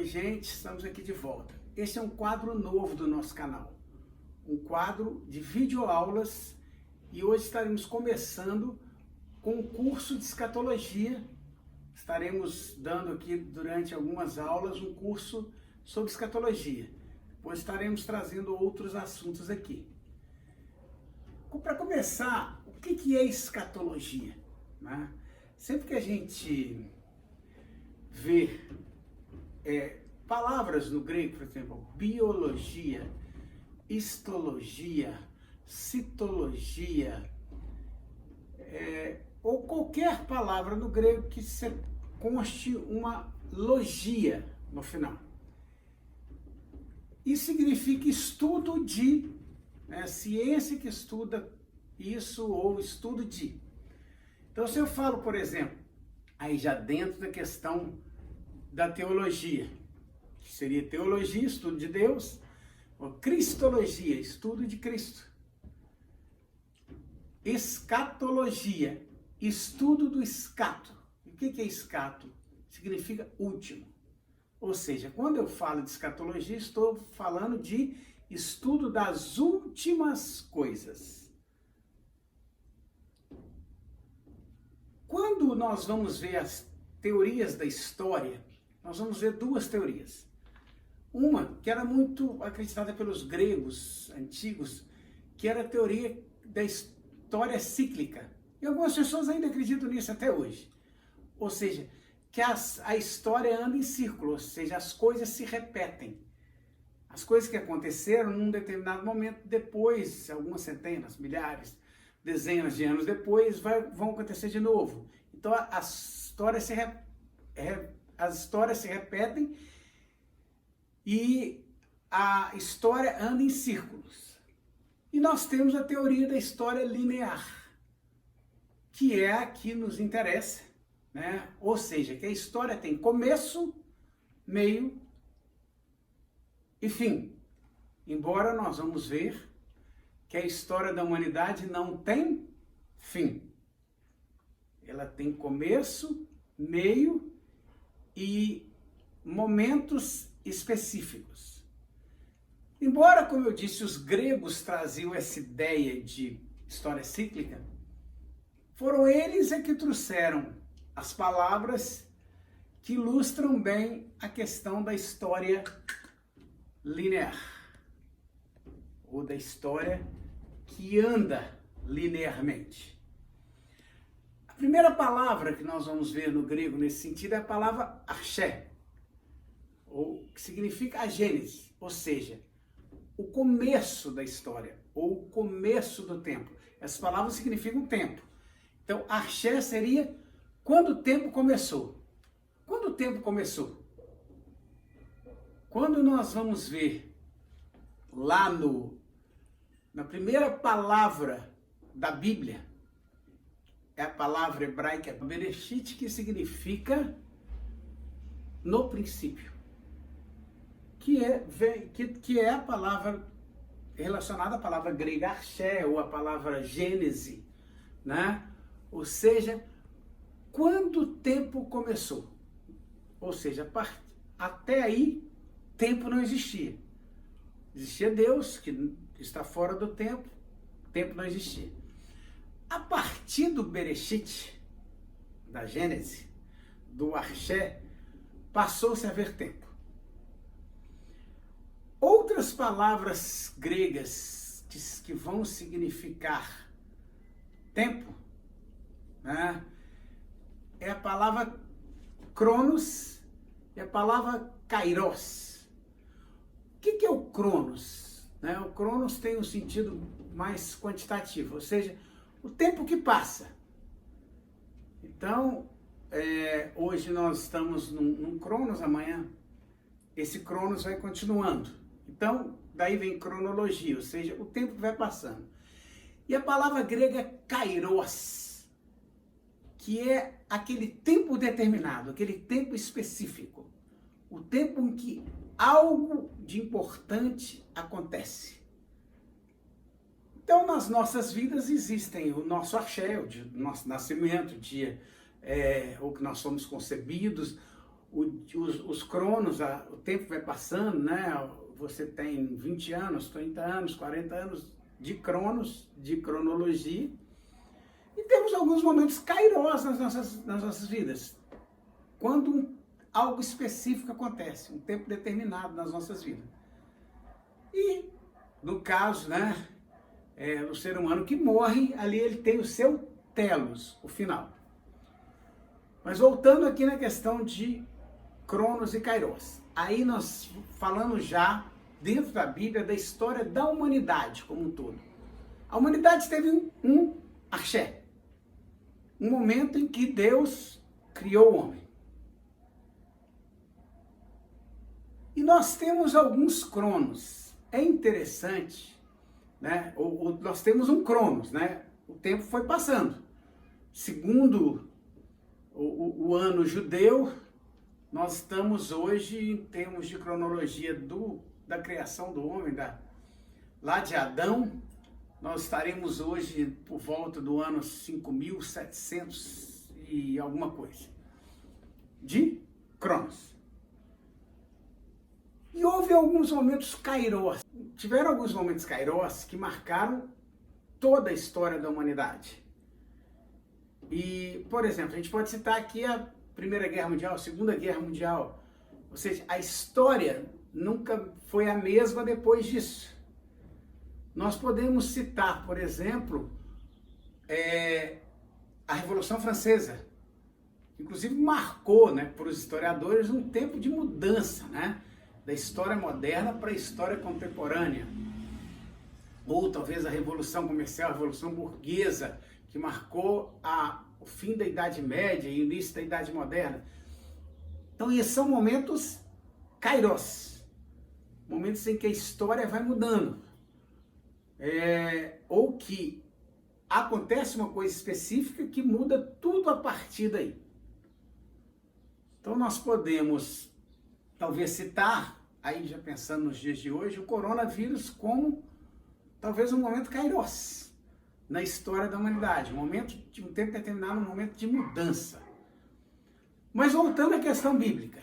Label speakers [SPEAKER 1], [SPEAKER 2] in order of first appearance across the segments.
[SPEAKER 1] Oi, gente, estamos aqui de volta. Este é um quadro novo do nosso canal, um quadro de videoaulas, e hoje estaremos começando com um curso de escatologia. Estaremos dando aqui durante algumas aulas um curso sobre escatologia, pois estaremos trazendo outros assuntos aqui. Para começar, o que é escatologia, né? Sempre que a gente vê palavras no grego, por exemplo, biologia, histologia, citologia, ou qualquer palavra no grego que conste uma logia no final. Isso significa estudo de, ciência que estuda isso ou estudo de. Então, se eu falo, por exemplo, aí já dentro da questão da teologia, que seria teologia, estudo de Deus, ou cristologia, estudo de Cristo. Escatologia, estudo do escato. O que é escato? Significa último. Ou seja, quando eu falo de escatologia, estou falando de estudo das últimas coisas. Quando nós vamos ver as teorias da história, nós vamos ver duas teorias. Uma que era muito acreditada pelos gregos antigos, que era a teoria da história cíclica. E algumas pessoas ainda acreditam nisso até hoje. Ou seja, que a história anda em círculo, ou seja, as coisas se repetem. As coisas que aconteceram num determinado momento, depois, algumas centenas, milhares, dezenas de anos depois, vão acontecer de novo. Então, as histórias se repetem e a história anda em círculos. E nós temos a teoria da história linear, que é a que nos interessa, né? Ou seja, que a história tem começo, meio e fim. Embora nós vamos ver que a história da humanidade não tem fim. Ela tem começo, meio e momentos específicos. Embora, como eu disse, os gregos traziam essa ideia de história cíclica, foram eles que trouxeram as palavras que ilustram bem a questão da história linear, ou da história que anda linearmente. A primeira palavra que nós vamos ver no grego nesse sentido é a palavra arché, ou que significa a gênese, ou seja, o começo da história, ou o começo do tempo. Essas palavras significam tempo. Então, arché seria quando o tempo começou. Quando o tempo começou? Quando nós vamos ver lá na primeira palavra da Bíblia, é a palavra hebraica Bereshit, que significa no princípio, que é a palavra relacionada à palavra grega arché, ou a palavra gênese, né? Ou seja, quando o tempo começou. Ou seja, até aí, tempo não existia. Existia Deus, que está fora do tempo não existia. A partir do Bereshit, da Gênese, do Arché, passou-se a haver tempo. Outras palavras gregas que vão significar tempo, né, é a palavra Cronos e a palavra Kairos. O que é o Cronos? O Cronos tem um sentido mais quantitativo, ou seja, o tempo que passa. Então, hoje nós estamos num Cronos, amanhã esse Cronos vai continuando. Então, daí vem cronologia, ou seja, o tempo que vai passando. E a palavra grega Kairos, que é aquele tempo determinado, aquele tempo específico, o tempo em que algo de importante acontece. Então, nas nossas vidas existem o nosso arché, o nosso nascimento, o dia ou que nós somos concebidos, os cronos, o tempo vai passando, né? Você tem 20 anos, 30 anos, 40 anos de cronos, de cronologia, e temos alguns momentos kairos nas nossas vidas, quando algo específico acontece, um tempo determinado nas nossas vidas. E, no caso, né, o ser humano que morre, ali ele tem o seu telos, o final. Mas voltando aqui na questão de cronos e kairos, aí nós falamos já, dentro da Bíblia, da história da humanidade como um todo. A humanidade teve um axé, um momento em que Deus criou o homem. E nós temos alguns cronos. É interessante, né? Nós temos um cronos, né? O tempo foi passando. Segundo o ano judeu, nós estamos hoje, em termos de cronologia da criação do homem, lá de Adão, nós estaremos hoje por volta do ano 5.700 e alguma coisa, de cronos. E houve alguns momentos kairos, tiveram alguns momentos kairos que marcaram toda a história da humanidade. E, por exemplo, a gente pode citar aqui a Primeira Guerra Mundial, a Segunda Guerra Mundial. Ou seja, a história nunca foi a mesma depois disso. Nós podemos citar, por exemplo, a Revolução Francesa. Inclusive marcou, né, para os historiadores um tempo de mudança, né, da história moderna para a história contemporânea. Ou talvez a Revolução Comercial, a Revolução Burguesa, que marcou o fim da Idade Média e o início da Idade Moderna. Então, esses são momentos kairos, momentos em que a história vai mudando. Ou que acontece uma coisa específica que muda tudo a partir daí. Então, nós podemos, talvez, citar, aí já pensando nos dias de hoje, o coronavírus como, talvez, um momento kairos na história da humanidade, um tempo determinado, um momento de mudança. Mas voltando à questão bíblica,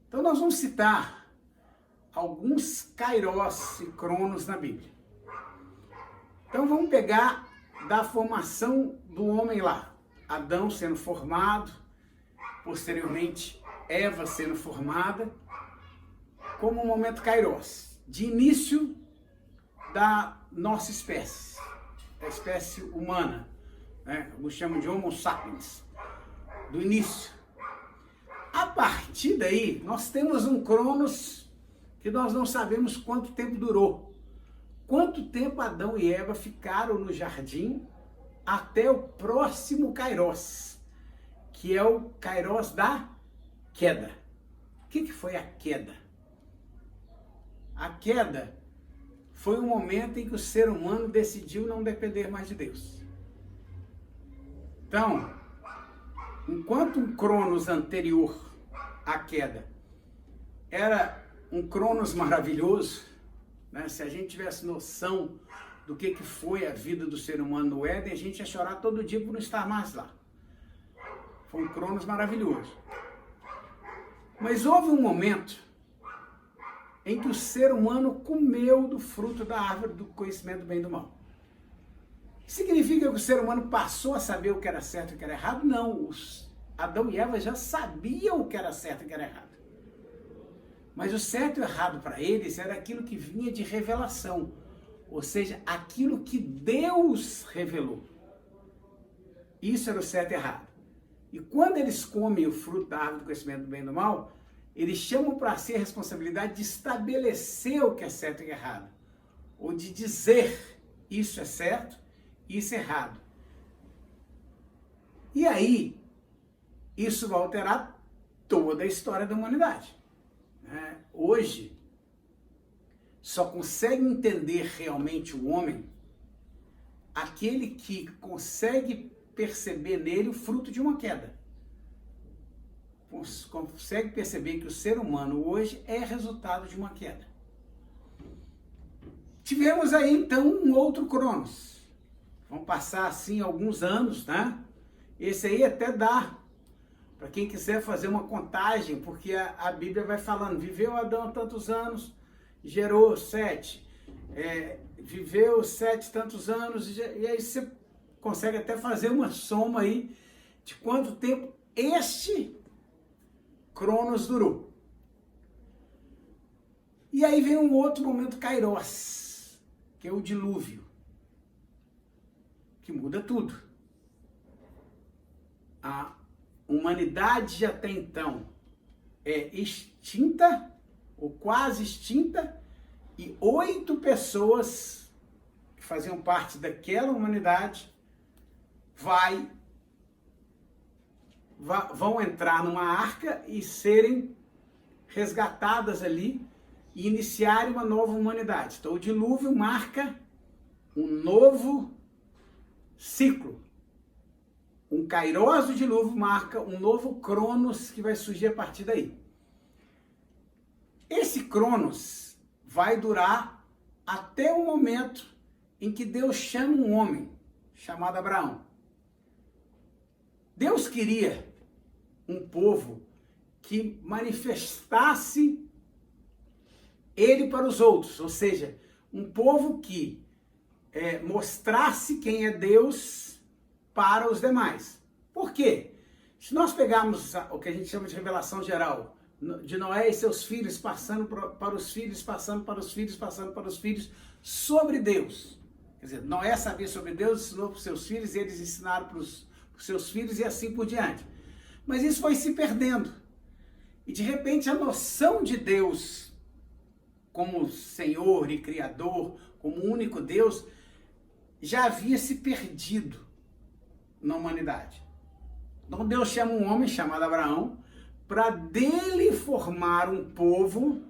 [SPEAKER 1] então nós vamos citar alguns kairos e cronos na Bíblia. Então vamos pegar da formação do homem lá, Adão sendo formado, posteriormente Eva sendo formada, como um momento kairos, de início da nossa espécie, da espécie humana, né? Alguns chamam de Homo sapiens, do início. A partir daí, nós temos um cronos que nós não sabemos quanto tempo durou. Quanto tempo Adão e Eva ficaram no jardim até o próximo kairos, que é o kairos da queda. O que foi a queda? A queda foi um momento em que o ser humano decidiu não depender mais de Deus. Então, enquanto um cronos anterior à queda era um cronos maravilhoso, né? Se a gente tivesse noção do que foi a vida do ser humano no Éden, a gente ia chorar todo dia por não estar mais lá. Foi um cronos maravilhoso. Mas houve um momento em que o ser humano comeu do fruto da árvore do conhecimento do bem e do mal. Significa que o ser humano passou a saber o que era certo e o que era errado? Não, Adão e Eva já sabiam o que era certo e o que era errado. Mas o certo e o errado para eles era aquilo que vinha de revelação, ou seja, aquilo que Deus revelou. Isso era o certo e errado. E quando eles comem o fruto da árvore do conhecimento do bem e do mal, eles chamam para si a responsabilidade de estabelecer o que é certo e errado, ou de dizer isso é certo, isso é errado. E aí, isso vai alterar toda a história da humanidade. Hoje, só consegue entender realmente o homem aquele que consegue perceber nele o fruto de uma queda. Consegue perceber que o ser humano hoje é resultado de uma queda. Tivemos aí então um outro cronos. Vão passar assim alguns anos, né? Esse aí até dá Para quem quiser fazer uma contagem, porque a Bíblia vai falando, viveu Adão tantos anos, gerou 7. Viveu 7 tantos anos, e aí você consegue até fazer uma soma aí de quanto tempo este Cronos durou. E aí vem um outro momento Kairos, que é o dilúvio, que muda tudo. A humanidade até então é extinta, ou quase extinta, e 8 pessoas que faziam parte daquela humanidade vão entrar numa arca e serem resgatadas ali e iniciarem uma nova humanidade. Então o dilúvio marca um novo ciclo. Um Kairos do dilúvio marca um novo Cronos que vai surgir a partir daí. Esse Cronos vai durar até o momento em que Deus chama um homem chamado Abraão. Deus queria um povo que manifestasse ele para os outros, ou seja, um povo que mostrasse quem é Deus para os demais. Por quê? Se nós pegarmos o que a gente chama de revelação geral, de Noé e seus filhos, passando para os filhos, passando para os filhos, passando para os filhos, sobre Deus. Quer dizer, Noé sabia sobre Deus, ensinou para os seus filhos, e eles ensinaram para os seus filhos e assim por diante. Mas isso foi se perdendo. E de repente a noção de Deus como Senhor e Criador, como único Deus, já havia se perdido na humanidade. Então Deus chama um homem chamado Abraão para dele formar um povo,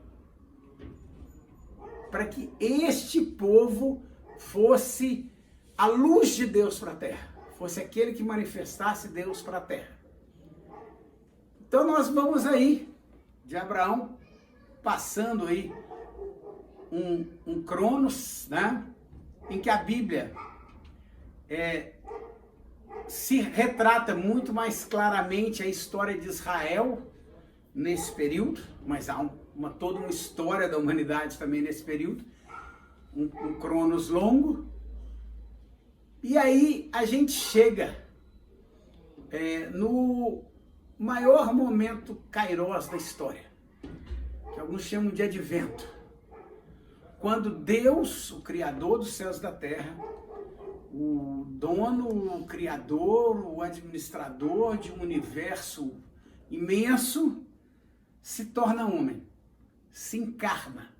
[SPEAKER 1] para que este povo fosse a luz de Deus para a terra, fosse aquele que manifestasse Deus para a terra. Então nós vamos aí, de Abraão, passando aí um Cronos, né, em que a Bíblia se retrata muito mais claramente a história de Israel nesse período, mas há toda uma história da humanidade também nesse período, um Cronos longo, e aí a gente chega no maior momento Kairos da história, que alguns chamam de Advento, quando Deus, o Criador dos céus e da terra, o dono, o criador, o administrador de um universo imenso, se torna homem, se encarna.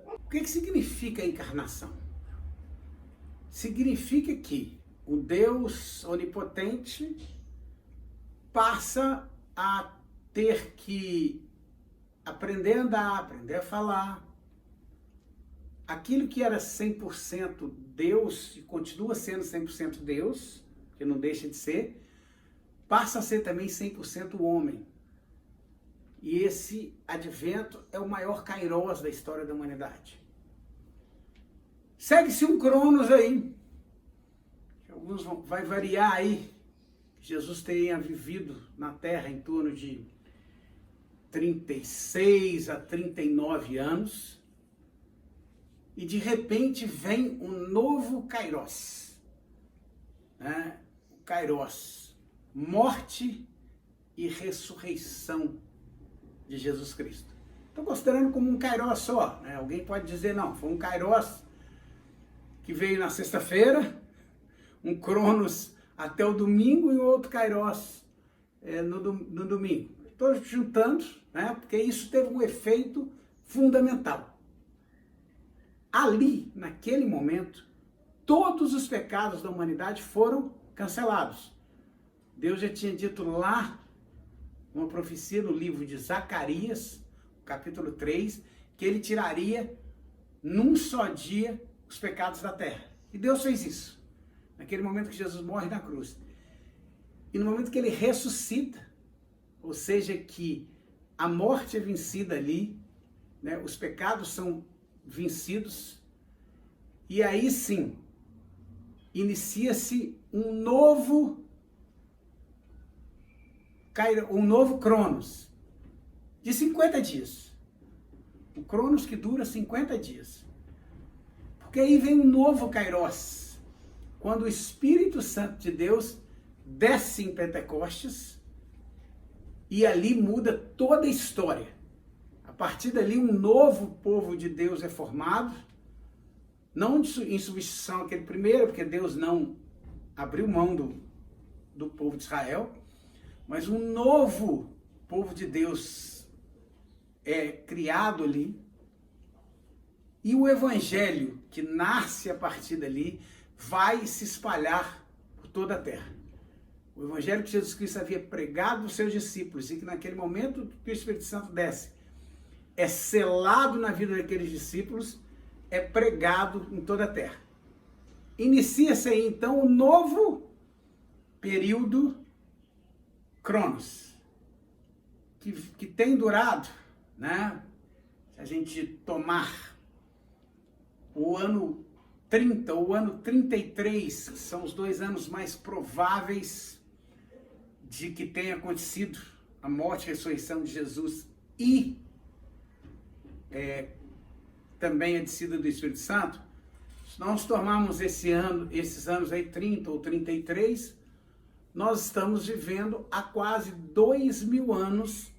[SPEAKER 1] O que significa a encarnação? Significa que o Deus onipotente passa a ter que aprender a andar, aprender a falar. Aquilo que era 100% Deus, e continua sendo 100% Deus, que não deixa de ser, passa a ser também 100% homem. E esse advento é o maior Kairos da história da humanidade. Segue-se um Cronos aí, alguns vai variar aí, Jesus tenha vivido na Terra em torno de 36 a 39 anos, e de repente vem um novo Kairos, né? O Kairos, morte e ressurreição de Jesus Cristo. Estou considerando como um Kairos só, né? Alguém pode dizer, não, foi um Kairos que veio na sexta-feira, um Cronos até o domingo e outro Kairos no domingo. Estou juntando, né? Porque isso teve um efeito fundamental. Ali, naquele momento, todos os pecados da humanidade foram cancelados. Deus já tinha dito lá, uma profecia no livro de Zacarias, capítulo 3, que ele tiraria num só dia os pecados da terra. E Deus fez isso, naquele momento que Jesus morre na cruz. E no momento que ele ressuscita, ou seja, que a morte é vencida ali, né, os pecados são vencidos, e aí sim, inicia-se um novo um novo Cronos de 50 dias. O Cronos que dura 50 dias. Porque aí vem um novo Kairos. Quando o Espírito Santo de Deus desce em Pentecostes e ali muda toda a história. A partir dali um novo povo de Deus é formado, não em substituição àquele primeiro, porque Deus não abriu mão do povo de Israel, mas um novo povo de Deus é criado ali, e o evangelho que nasce a partir dali vai se espalhar por toda a terra. O evangelho que Jesus Cristo havia pregado aos seus discípulos e que naquele momento que o Espírito Santo desce, é selado na vida daqueles discípulos, é pregado em toda a terra. Inicia-se aí então um novo período Cronos, que tem durado, né? Se a gente tomar o ano 30, o ano 33, que são os 2 anos mais prováveis de que tenha acontecido a morte e a ressurreição de Jesus e também a descida do Espírito Santo, se nós tomarmos esses anos aí 30 ou 33, nós estamos vivendo há quase 2000 anos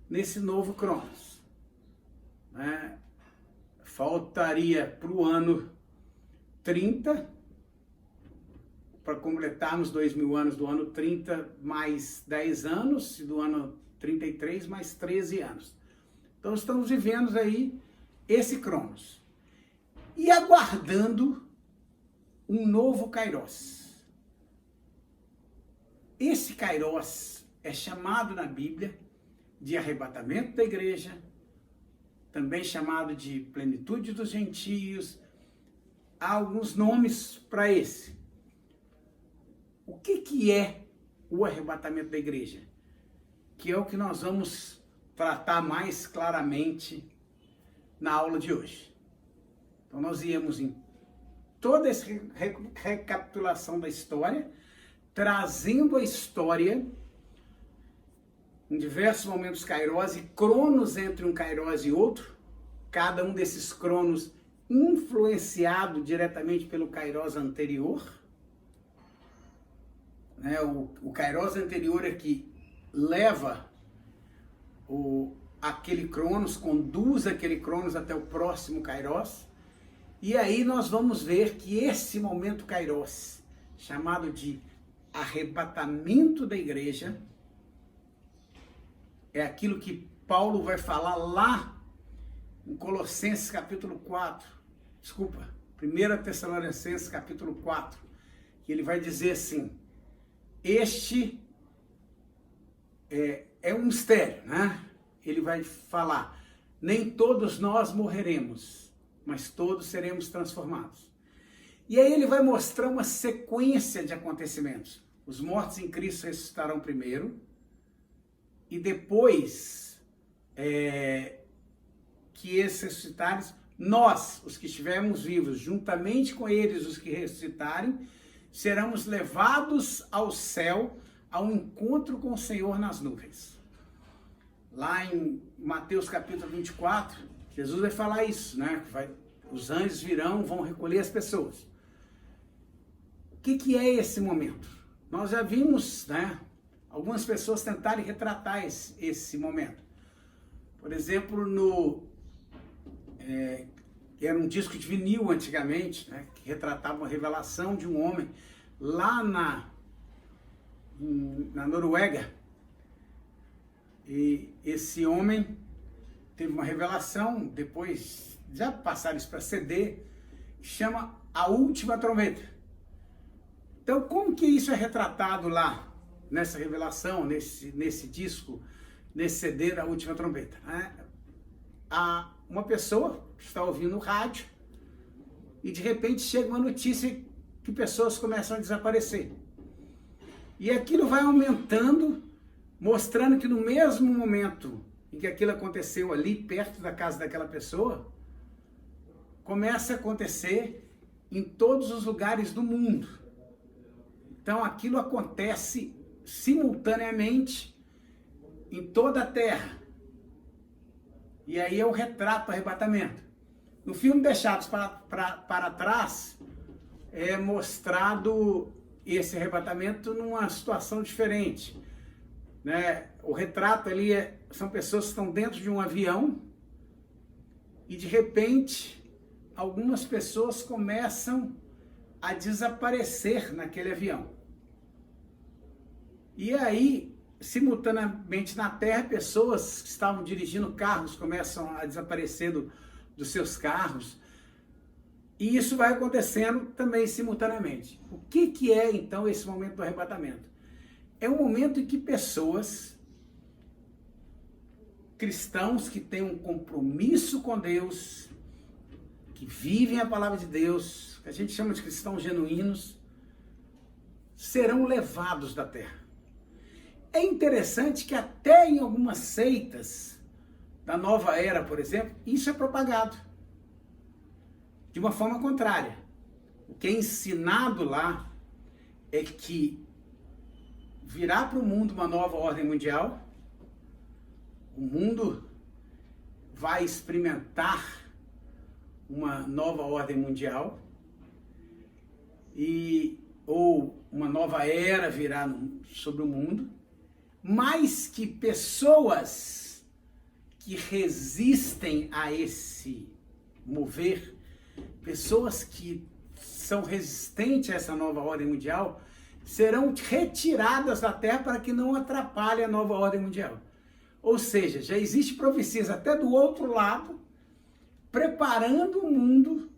[SPEAKER 1] nesse novo Cronos. Né? Faltaria para o ano 30, para completarmos 2000 anos do ano 30 mais 10 anos, e do ano 33 mais 13 anos. Então estamos vivendo aí esse Cronos. E aguardando um novo Kairos. Esse Kairos é chamado na Bíblia de arrebatamento da igreja, também chamado de plenitude dos gentios. Há alguns nomes para esse. O que é o arrebatamento da igreja? Que é o que nós vamos tratar mais claramente na aula de hoje. Então nós íamos em toda essa recapitulação da história, trazendo a história em diversos momentos Kairos e cronos entre um Kairos e outro, cada um desses cronos influenciado diretamente pelo Kairos anterior. Né? O Kairos anterior é que leva aquele cronos, conduz aquele cronos até o próximo Kairos. E aí nós vamos ver que esse momento Kairos, chamado de arrebatamento da igreja, é aquilo que Paulo vai falar lá em Colossenses capítulo 4, 1 Tessalonicenses capítulo 4, que ele vai dizer assim, este é um mistério, né? Ele vai falar, nem todos nós morreremos, mas todos seremos transformados. E aí ele vai mostrar uma sequência de acontecimentos. Os mortos em Cristo ressuscitarão primeiro, e depois que esses ressuscitarem, nós, os que estivermos vivos, juntamente com eles, os que ressuscitarem, seremos levados ao céu, ao encontro com o Senhor nas nuvens. Lá em Mateus capítulo 24, Jesus vai falar isso, né? Os anjos virão, vão recolher as pessoas. O que é esse momento? Nós já vimos, né, algumas pessoas tentarem retratar esse momento. Por exemplo, era um disco de vinil antigamente, né, que retratava a revelação de um homem lá na Noruega. E esse homem teve uma revelação, depois já passaram isso para CD, que chama A Última Trombeta. Então, como que isso é retratado lá, nessa revelação, nesse disco, nesse CD da Última Trombeta? Há uma pessoa que está ouvindo o rádio e de repente chega uma notícia que pessoas começam a desaparecer. E aquilo vai aumentando, mostrando que no mesmo momento em que aquilo aconteceu ali, perto da casa daquela pessoa, começa a acontecer em todos os lugares do mundo. Então aquilo acontece simultaneamente em toda a terra. E aí é o retrato do arrebatamento. No filme Deixados para Trás, é mostrado esse arrebatamento numa situação diferente, né? O retrato ali são pessoas que estão dentro de um avião e de repente algumas pessoas começam a desaparecer naquele avião. E aí, simultaneamente na Terra, pessoas que estavam dirigindo carros começam a desaparecer dos seus carros. E isso vai acontecendo também simultaneamente. O que é então esse momento do arrebatamento? É um momento em que pessoas, cristãos que têm um compromisso com Deus, que vivem a palavra de Deus, que a gente chama de cristãos genuínos, serão levados da terra. É interessante que até em algumas seitas da nova era, por exemplo, isso é propagado de uma forma contrária. O que é ensinado lá é que virá para o mundo uma nova ordem mundial, o mundo vai experimentar uma nova ordem mundial, ou uma nova era virá sobre o mundo, mas que pessoas que resistem a esse mover, pessoas que são resistentes a essa nova ordem mundial, serão retiradas da terra para que não atrapalhe a nova ordem mundial. Ou seja, já existe profecias até do outro lado, preparando o mundo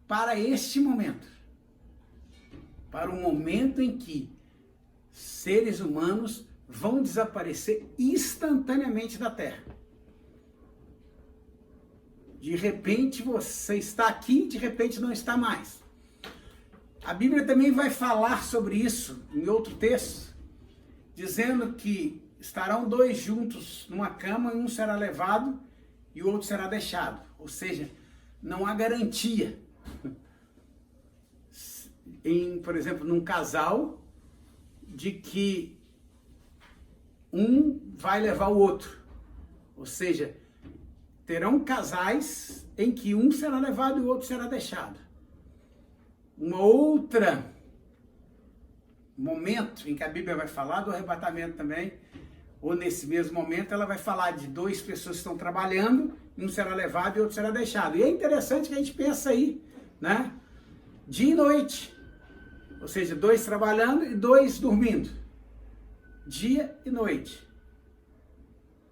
[SPEAKER 1] para este momento. Para um momento em que seres humanos vão desaparecer instantaneamente da Terra. De repente você está aqui, de repente não está mais. A Bíblia também vai falar sobre isso em outro texto, dizendo que estarão dois juntos numa cama, um será levado e o outro será deixado. Ou seja, não há garantia. Por exemplo, num casal, de que um vai levar o outro. Ou seja, terão casais em que um será levado e o outro será deixado. Uma outra momento em que a Bíblia vai falar do arrebatamento também, ou nesse mesmo momento ela vai falar de duas pessoas que estão trabalhando, um será levado e outro será deixado. E é interessante que a gente pensa aí, né? Dia e noite. Ou seja, dois trabalhando e dois dormindo. Dia e noite.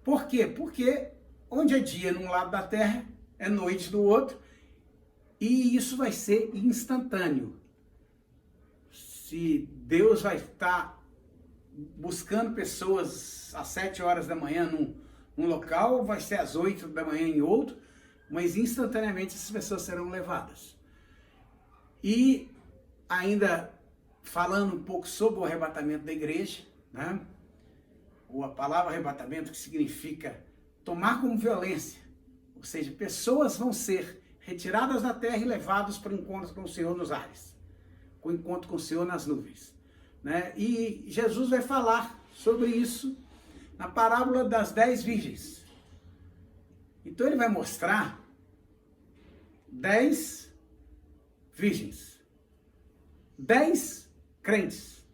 [SPEAKER 1] Por quê? Porque onde é dia num lado da terra, é noite do outro, e isso vai ser instantâneo. Se Deus vai estar buscando pessoas às 7 horas da manhã num local, vai ser às 8 da manhã em outro, mas instantaneamente essas pessoas serão levadas. E ainda falando um pouco sobre o arrebatamento da igreja, né? Ou a palavra arrebatamento, que significa tomar como violência, ou seja, pessoas vão ser retiradas da terra e levadas para o encontro com o Senhor nos ares, com o encontro com o Senhor nas nuvens, né? E Jesus vai falar sobre isso na parábola das 10 virgens. Então ele vai mostrar 10 virgens, 10 crentes,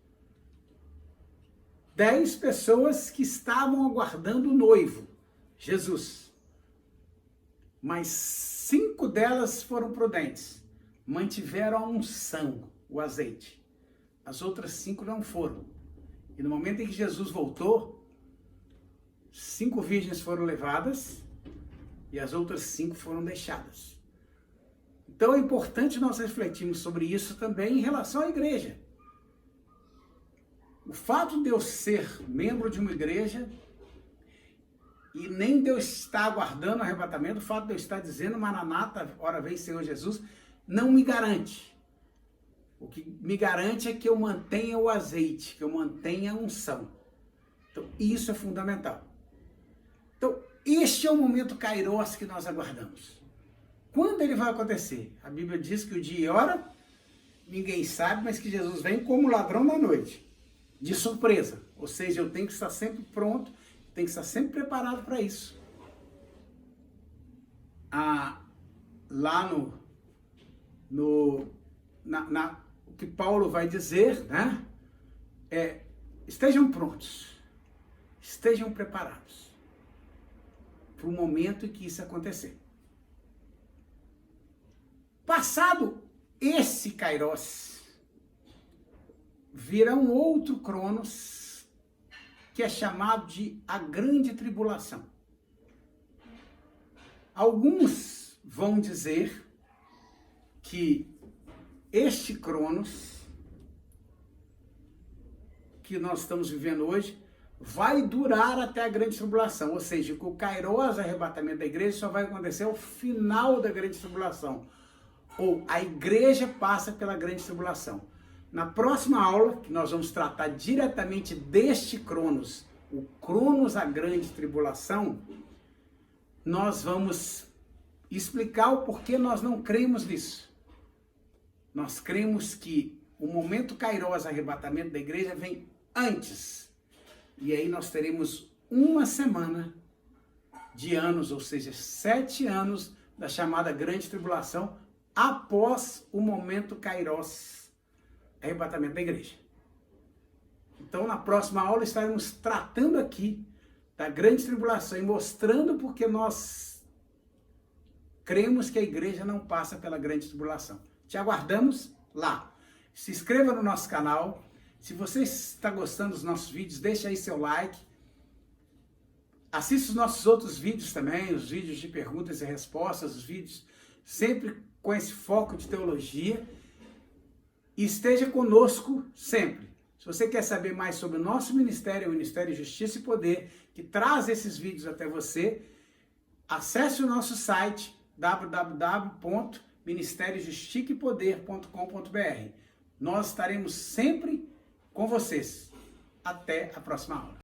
[SPEAKER 1] 10 pessoas que estavam aguardando o noivo, Jesus. Mas 5 delas foram prudentes, mantiveram a unção, o azeite. As outras 5 não foram. E no momento em que Jesus voltou, 5 virgens foram levadas e as outras 5 foram deixadas. Então é importante nós refletirmos sobre isso também em relação à igreja. O fato de eu ser membro de uma igreja e nem de eu estar aguardando o arrebatamento, o fato de eu estar dizendo Maranata, ora vem Senhor Jesus, não me garante. O que me garante é que eu mantenha o azeite, que eu mantenha a unção. Então isso é fundamental. Então este é o momento kairos que nós aguardamos. Quando ele vai acontecer? A Bíblia diz que o dia e hora ninguém sabe, mas que Jesus vem como ladrão da noite, de surpresa. Ou seja, eu tenho que estar sempre pronto, tem que estar sempre preparado para isso. Lá o que Paulo vai dizer, né? Estejam prontos, estejam preparados para o momento em que isso acontecer. Passado esse Kairos, virá um outro Cronos, que é chamado de a Grande Tribulação. Alguns vão dizer que este Cronos que nós estamos vivendo hoje vai durar até a Grande Tribulação, ou seja, que o Kairos, arrebatamento da igreja, só vai acontecer ao final da Grande Tribulação, ou a igreja passa pela Grande Tribulação. Na próxima aula, que nós vamos tratar diretamente deste Cronos, o Cronos, a Grande Tribulação, nós vamos explicar o porquê nós não cremos nisso. Nós cremos que o momento Kairos, arrebatamento da igreja, vem antes. E aí nós teremos uma semana de anos, ou seja, 7 anos da chamada Grande Tribulação, após o momento Kairos, arrebatamento da igreja. Então, na próxima aula, estaremos tratando aqui da Grande Tribulação e mostrando porque nós cremos que a igreja não passa pela Grande Tribulação. Te aguardamos lá. Se inscreva no nosso canal. Se você está gostando dos nossos vídeos, deixa aí seu like. Assista os nossos outros vídeos também, os vídeos de perguntas e respostas, os vídeos sempre com esse foco de teologia. E esteja conosco sempre. Se você quer saber mais sobre o nosso ministério, o Ministério Justiça e Poder, que traz esses vídeos até você, acesse o nosso site www.ministériojustiçaepoder.com.br. Nós estaremos sempre com vocês. Até a próxima aula.